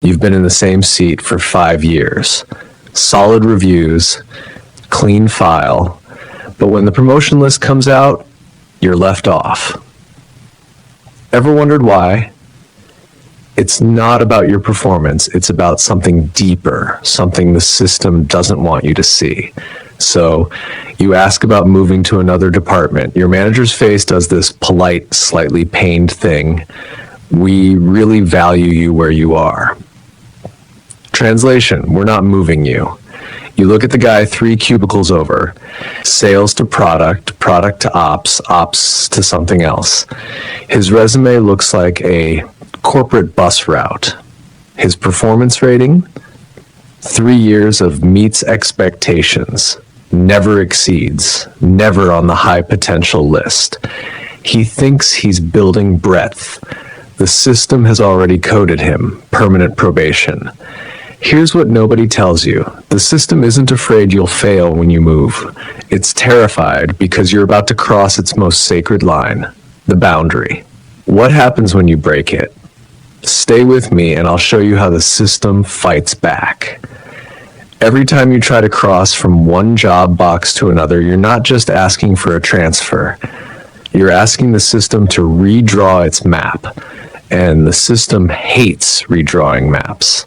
You've been in the same seat for 5 years. Solid reviews, clean file, but when the promotion list comes out, you're left off. Ever wondered why? It's not about your performance, it's about something deeper, something the system doesn't want you to see. So you ask about moving to another department. Your manager's face does this polite, slightly pained thing. We really value you where you are. Translation, we're not moving you. You look at the guy 3 cubicles over. Sales to product, product to ops, ops to something else. His resume looks like a corporate bus route. His performance rating, 3 years of meets expectations, never exceeds, never on the high potential list. He thinks he's building breadth. The system has already coded him, permanent probation. Here's what nobody tells you. The system isn't afraid you'll fail when you move. It's terrified because you're about to cross its most sacred line, the boundary. What happens when you break it? Stay with me and I'll show you how the system fights back. Every time you try to cross from one job box to another, you're not just asking for a transfer. You're asking the system to redraw its map, and the system hates redrawing maps.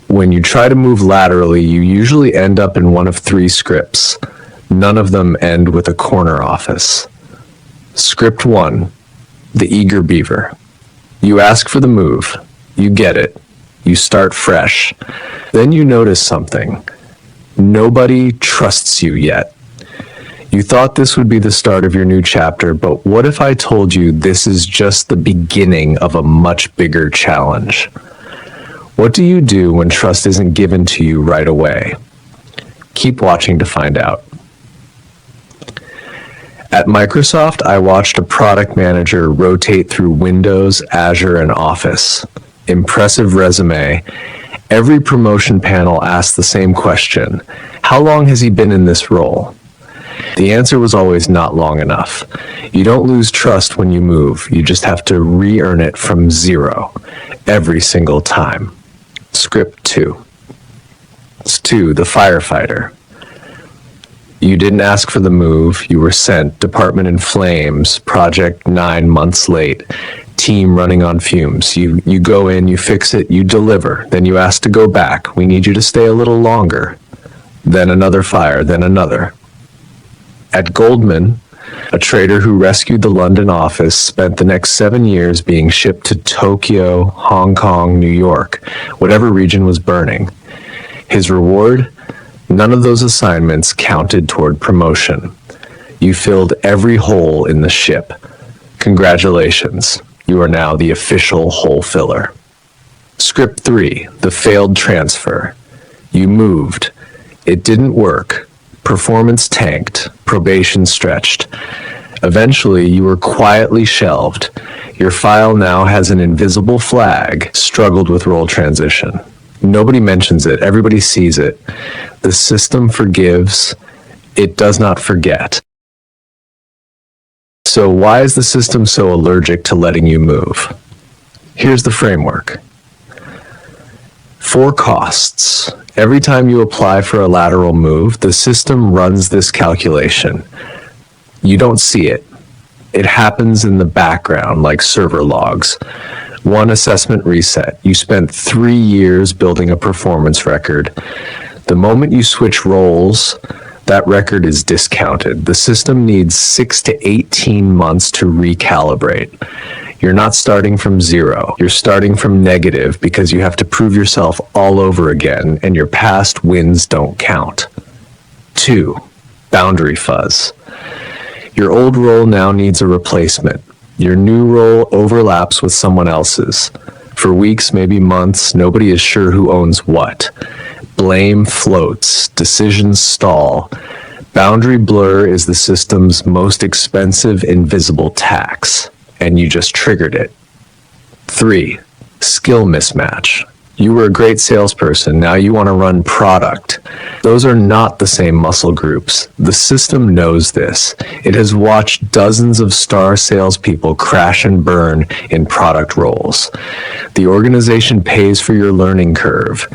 When you try to move laterally, you usually end up in one of 3 scripts. None of them end with a corner office. Script 1, the eager beaver. You ask for the move. You get it. You start fresh. Then you notice something. Nobody trusts you yet. You thought this would be the start of your new chapter, but what if I told you this is just the beginning of a much bigger challenge? What do you do when trust isn't given to you right away? Keep watching to find out. At Microsoft, I watched a product manager rotate through Windows, Azure, and Office. Impressive resume. Every promotion panel asked the same question. How long has he been in this role? The answer was always not long enough. You don't lose trust when you move. You just have to re-earn it from 0 every single time. Script 2. It's 2, the firefighter. You didn't ask for the move. You were sent. Department in flames. Project 9 months late. Team running on fumes. You go in, you fix it, you deliver. Then you ask to go back. We need you to stay a little longer. Then another fire, then another. At Goldman, a trader who rescued the London office spent the next 7 years being shipped to Tokyo, Hong Kong, New York, whatever region was burning. His reward? None of those assignments counted toward promotion. You filled every hole in the ship. Congratulations, you are now the official hole filler. Script 3, the failed transfer. You moved. It didn't work. Performance tanked. Probation stretched. Eventually, you were quietly shelved. Your file now has an invisible flag, struggled with role transition. Nobody mentions it. Everybody sees it. The system forgives. It does not forget. So why is the system so allergic to letting you move? Here's the framework. 4 costs. Every time you apply for a lateral move, the system runs this calculation. You don't see it. It happens in the background like server logs. 1 assessment reset. You spent 3 years building a performance record. The moment you switch roles, that record is discounted. The system needs 6 to 18 months to recalibrate. You're not starting from 0. You're starting from negative because you have to prove yourself all over again, and your past wins don't count. 2, boundary fuzz. Your old role now needs a replacement. Your new role overlaps with someone else's. For weeks, maybe months, nobody is sure who owns what. Blame floats. Decisions stall. Boundary blur is the system's most expensive invisible tax, and you just triggered it. 3, skill mismatch. You were a great salesperson, now you want to run product. Those are not the same muscle groups. The system knows this. It has watched dozens of star salespeople crash and burn in product roles. The organization pays for your learning curve.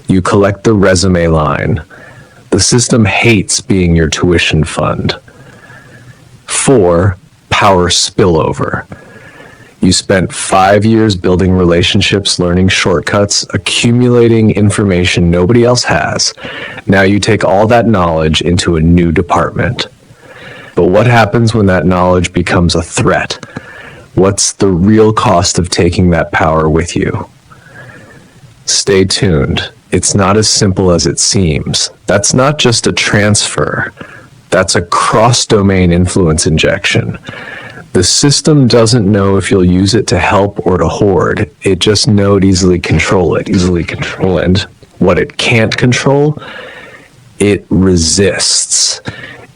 You collect the resume line. The system hates being your tuition fund. 4. Power spillover. You spent 5 years building relationships, learning shortcuts, accumulating information nobody else has. Now you take all that knowledge into a new department. But what happens when that knowledge becomes a threat? What's the real cost of taking that power with you? Stay tuned. It's not as simple as it seems. That's not just a transfer. That's a cross-domain influence injection. The system doesn't know if you'll use it to help or to hoard. It just knows easily control it. And what it can't control, it resists.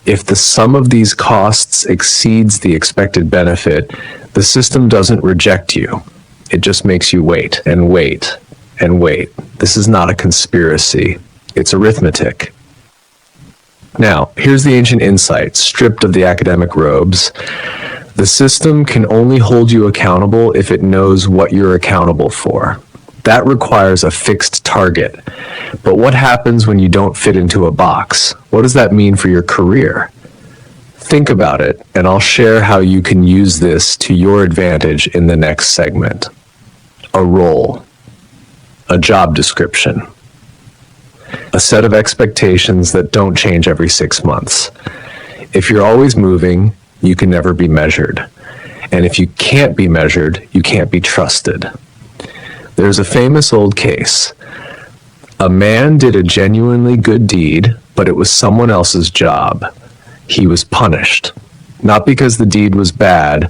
If the sum of these costs exceeds the expected benefit, the system doesn't reject you. It just makes you wait and wait and wait. This is not a conspiracy. It's arithmetic. Now, here's the ancient insight, stripped of the academic robes. The system can only hold you accountable if it knows what you're accountable for. That requires a fixed target. But what happens when you don't fit into a box? What does that mean for your career? Think about it, and I'll share how you can use this to your advantage in the next segment. A role, a job description, a set of expectations that don't change every 6 months. If you're always moving, you can never be measured. And if you can't be measured, you can't be trusted. There's a famous old case. A man did a genuinely good deed, but it was someone else's job. He was punished. Not because the deed was bad,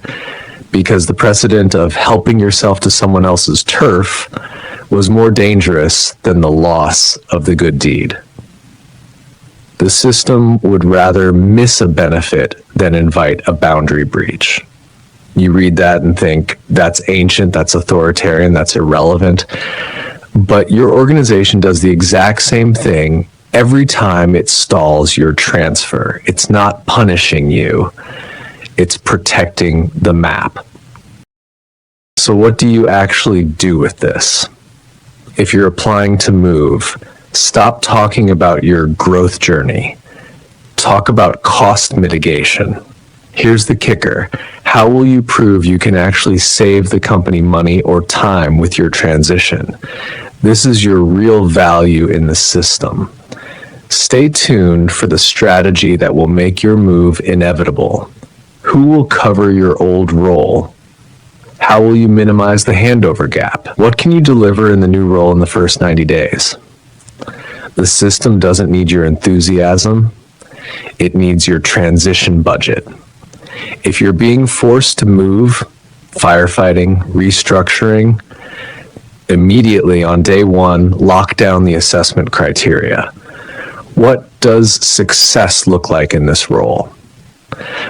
because the precedent of helping yourself to someone else's turf was more dangerous than the loss of the good deed. The system would rather miss a benefit than invite a boundary breach. You read that and think, that's ancient, that's authoritarian, that's irrelevant. But your organization does the exact same thing every time it stalls your transfer. It's not punishing you, it's protecting the map. So what do you actually do with this? If you're applying to move, stop talking about your growth journey. Talk about cost mitigation. Here's the kicker. How will you prove you can actually save the company money or time with your transition? This is your real value in the system. Stay tuned for the strategy that will make your move inevitable. Who will cover your old role? How will you minimize the handover gap? What can you deliver in the new role in the first 90 days? The system doesn't need your enthusiasm. It needs your transition budget. If you're being forced to move, firefighting, restructuring, immediately on day one, lock down the assessment criteria. What does success look like in this role?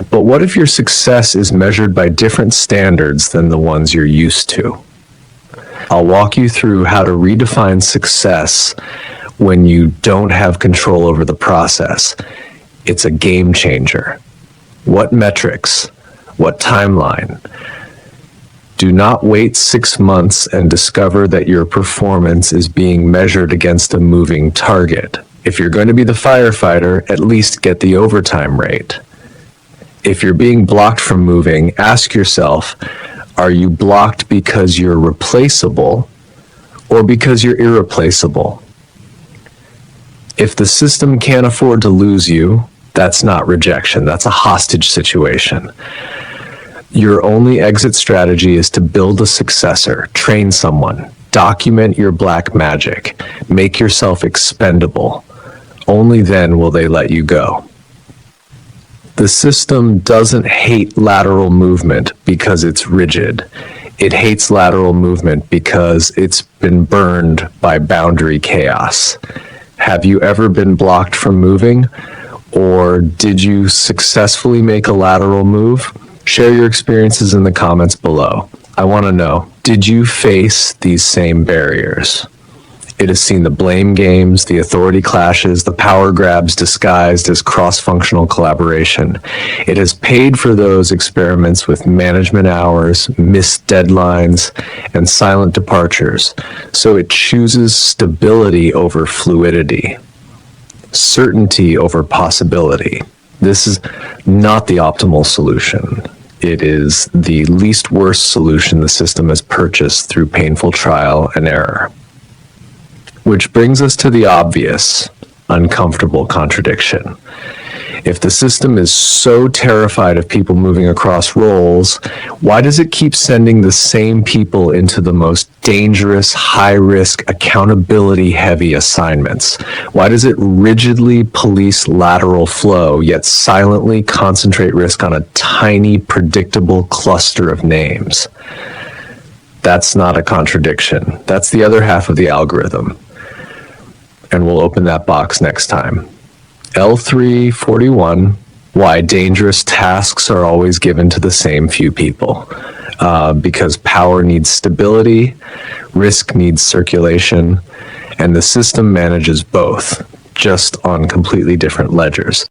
But what if your success is measured by different standards than the ones you're used to? I'll walk you through how to redefine success when you don't have control over the process. It's a game changer. What metrics? What timeline? Do not wait 6 months and discover that your performance is being measured against a moving target. If you're going to be the firefighter, at least get the overtime rate. If you're being blocked from moving, ask yourself, are you blocked because you're replaceable or because you're irreplaceable? If the system can't afford to lose you, that's not rejection, that's a hostage situation. Your only exit strategy is to build a successor, train someone, document your black magic, make yourself expendable. Only then will they let you go. The system doesn't hate lateral movement because it's rigid. It hates lateral movement because it's been burned by boundary chaos. Have you ever been blocked from moving? Or did you successfully make a lateral move? Share your experiences in the comments below. I want to know, did you face these same barriers? It has seen the blame games, the authority clashes, the power grabs disguised as cross-functional collaboration. It has paid for those experiments with management hours, missed deadlines, and silent departures. So it chooses stability over fluidity, certainty over possibility. This is not the optimal solution. It is the least worst solution the system has purchased through painful trial and error. Which brings us to the obvious, uncomfortable contradiction. If the system is so terrified of people moving across roles, why does it keep sending the same people into the most dangerous, high-risk, accountability-heavy assignments? Why does it rigidly police lateral flow, yet silently concentrate risk on a tiny, predictable cluster of names? That's not a contradiction. That's the other half of the algorithm. And we'll open that box next time. L3-41, why dangerous tasks are always given to the same few people. Because power needs stability, risk needs circulation, and the system manages both, just on completely different ledgers.